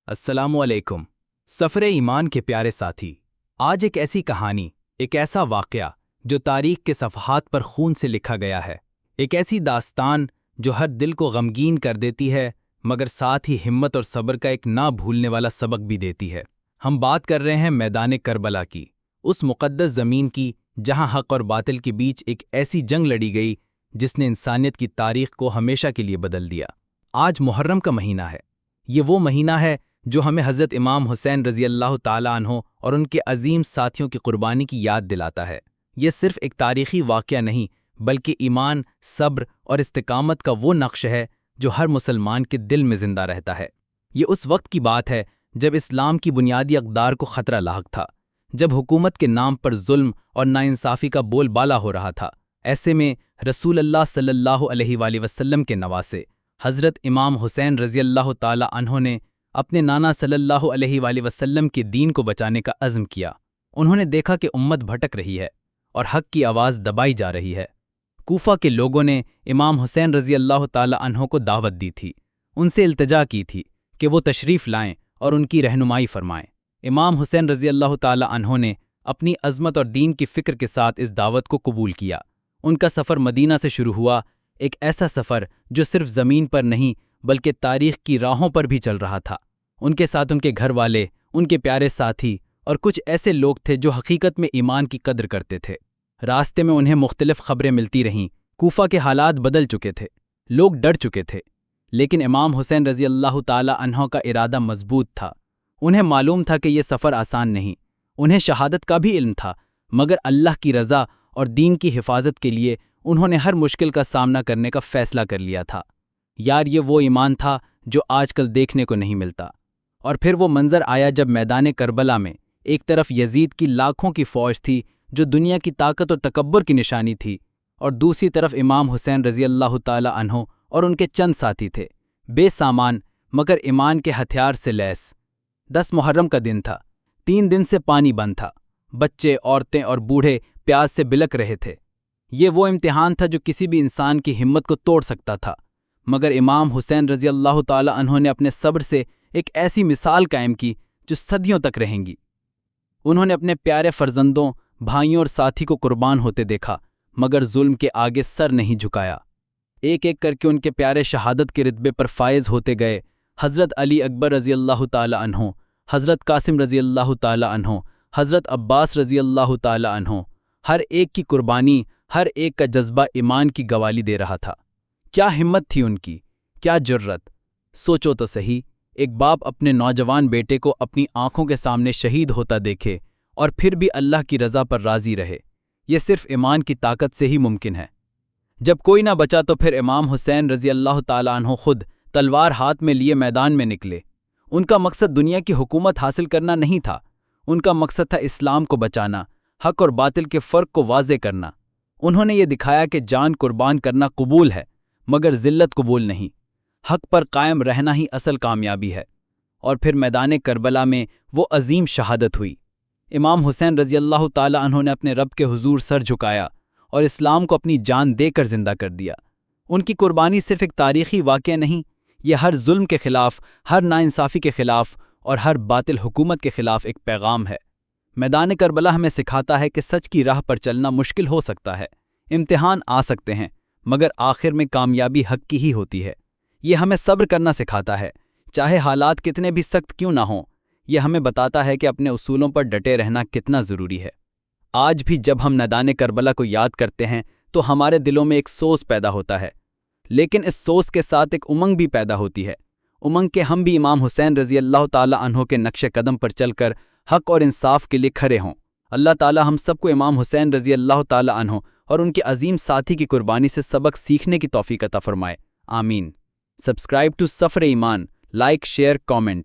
अस्सलामु अलैकुम। सफ़रे ईमान के प्यारे साथी, आज एक ऐसी कहानी, एक ऐसा वाक़या जो तारीख़ के सफ़हात पर खून से लिखा गया है। एक ऐसी दास्तान जो हर दिल को गमगीन कर देती है, मगर साथ ही हिम्मत और सब्र का एक ना भूलने वाला सबक भी देती है। हम बात कर रहे हैं मैदान करबला की, उस मुक़द्दस ज़मीन की जहाँ हक़ और बातिल के बीच एक ऐसी जंग लड़ी गई जिसने इंसानियत की तारीख़ को हमेशा के लिए बदल दिया। आज मुहर्रम का महीना है। ये वो महीना है जो हमें हज़रत इमाम हुसैन रज़ी अल्लाह ताला अन्हो और उनके अजीम साथियों की कुर्बानी की याद दिलाता है। ये सिर्फ़ एक तारीख़ी वाक़या नहीं, बल्कि ईमान, सब्र और इस्तिकामत का वो नक्श है जो हर मुसलमान के दिल में ज़िंदा रहता है। ये उस वक्त की बात है जब इस्लाम की बुनियादी अक़दार को ख़तरा लाहक था, जब हुकूमत के नाम पर जुल्म और नाइंसाफ़ी का बोलबाला हो रहा था। ऐसे में रसूल अल्लाह सल्लल्लाहु अलैहि वसल्लम के नवासे हज़रत इमाम हुसैन रज़ी अल्लाह ताला अन्हो ने अपने नाना सल्लल्लाहु अलैहि वसल्लम के दीन को बचाने का अज़्म किया। उन्होंने देखा कि उम्मत भटक रही है और हक़ की आवाज़ दबाई जा रही है। कूफा के लोगों ने इमाम हुसैन रज़ी अल्लाह ताला अन्हो को दावत दी थी, उनसे इल्तिजा की थी कि वो तशरीफ़ लाएं और उनकी रहनुमाई फरमाएं। इमाम हुसैन रज़ी अल्लाह ताला अन्हो ने अपनी अज़मत और दीन की फ़िक्र के साथ इस दावत को कबूल किया। उनका सफ़र मदीना से शुरू हुआ, एक ऐसा सफ़र जो सिर्फ ज़मीन पर नहीं बल्कि तारीख़ की राहों पर भी चल रहा था। उनके साथ उनके घर वाले, उनके प्यारे साथी और कुछ ऐसे लोग थे जो हकीकत में ईमान की कद्र करते थे। रास्ते में उन्हें मुख्तलिफ खबरें मिलती रहीं। कूफा के हालात बदल चुके थे, लोग डर चुके थे, लेकिन इमाम हुसैन रज़ी अल्लाह ताला अन्हो का इरादा मजबूत था। उन्हें मालूम था कि यह सफ़र आसान नहीं, उन्हें शहादत का भी इल्म था, मगर अल्लाह की रज़ा और दीन की हिफाजत के लिए उन्होंने हर मुश्किल का सामना करने का फ़ैसला कर लिया था। यार, ये वो ईमान था जो आजकल देखने को नहीं मिलता। और फिर वो मंज़र आया जब मैदान करबला में एक तरफ यजीद की लाखों की फ़ौज थी जो दुनिया की ताकत और तकब्बुर की निशानी थी, और दूसरी तरफ इमाम हुसैन रज़ी अल्लाह ताला अन्हो और उनके चंद साथी थे, बेसामान मगर ईमान के हथियार से लैस। 10 मुहर्रम का दिन था। 3 दिन से पानी बंद था। बच्चे, औरतें और बूढ़े प्यास से बिलक रहे थे। ये वो इम्तिहान था जो किसी भी इंसान की हिम्मत को तोड़ सकता था, मगर इमाम हुसैन रज़ी अल्लाह ताला अन्हो ने अपने सब्र से एक ऐसी मिसाल कायम की जो सदियों तक रहेंगी। उन्होंने अपने प्यारे फर्जंदों, भाइयों और साथी को कुर्बान होते देखा, मगर जुल्म के आगे सर नहीं झुकाया। एक एक करके उनके प्यारे शहादत के रितबे पर फायज होते गए। हज़रत अली अकबर रज़ी अल्लाह ताला अन्हो, हज़रत कासिम रज़ी अल्लाह ताला अन्हो, हज़रत अब्बास रज़ी अल्लाह ताला अन्हो, हर एक की कुर्बानी, हर एक का जज्बा ईमान की गवाही दे रहा था। क्या हिम्मत थी उनकी, क्या जुर्रत! सोचो तो सही, एक बाप अपने नौजवान बेटे को अपनी आंखों के सामने शहीद होता देखे और फिर भी अल्लाह की रज़ा पर राज़ी रहे। यह सिर्फ ईमान की ताकत से ही मुमकिन है। जब कोई ना बचा तो फिर इमाम हुसैन रज़ी अल्लाह ताला अन्हो खुद तलवार हाथ में लिए मैदान में निकले। उनका मकसद दुनिया की हुकूमत हासिल करना नहीं था, उनका मकसद था इस्लाम को बचाना, हक़ और बातिल के फ़र्क को वाज़े करना। उन्होंने ये दिखाया कि जान कुर्बान करना कबूल है, मगर ज़िल्लत कबूल नहीं। हक़ पर कायम रहना ही असल कामयाबी है। और फिर मैदान करबला में वो अजीम शहादत हुई। इमाम हुसैन रज़ी अल्लाह ताला अन्हो ने अपने रब के हुजूर सर झुकाया और इस्लाम को अपनी जान देकर जिंदा कर दिया। उनकी कुर्बानी सिर्फ एक तारीख़ी वाक़या नहीं, ये हर जुल्म के ख़िलाफ़, हर नाइंसाफ़ी के ख़िलाफ़ और हर बातिल हुकूमत के ख़िलाफ़ एक पैगाम है। मैदान करबला हमें सिखाता है कि सच की राह पर चलना मुश्किल हो सकता है, इम्तिहान आ सकते हैं, मगर आखिर में कामयाबी हक़ की ही होती है। ये हमें सब्र करना सिखाता है, चाहे हालात कितने भी सख्त क्यों ना हों। यह हमें बताता है कि अपने उसूलों पर डटे रहना कितना ज़रूरी है। आज भी जब हम मैदान करबला को याद करते हैं तो हमारे दिलों में एक सोच पैदा होता है, लेकिन इस सोच के साथ एक उमंग भी पैदा होती है। उमंग के हम भी इमाम हुसैन रज़ी अल्लाह ताला अन्हो के नक्शे कदम पर चलकर हक़ और इंसाफ के लिए खड़े हों। अल्लाह ताला हम सबको इमाम हुसैन रज़ी अल्लाह ताला अन्हो और उनके अजीम साथी की कुर्बानी से सबक सीखने की तौफीक अता फरमाए। आमीन। Subscribe to Safar Iman, like, share, comment.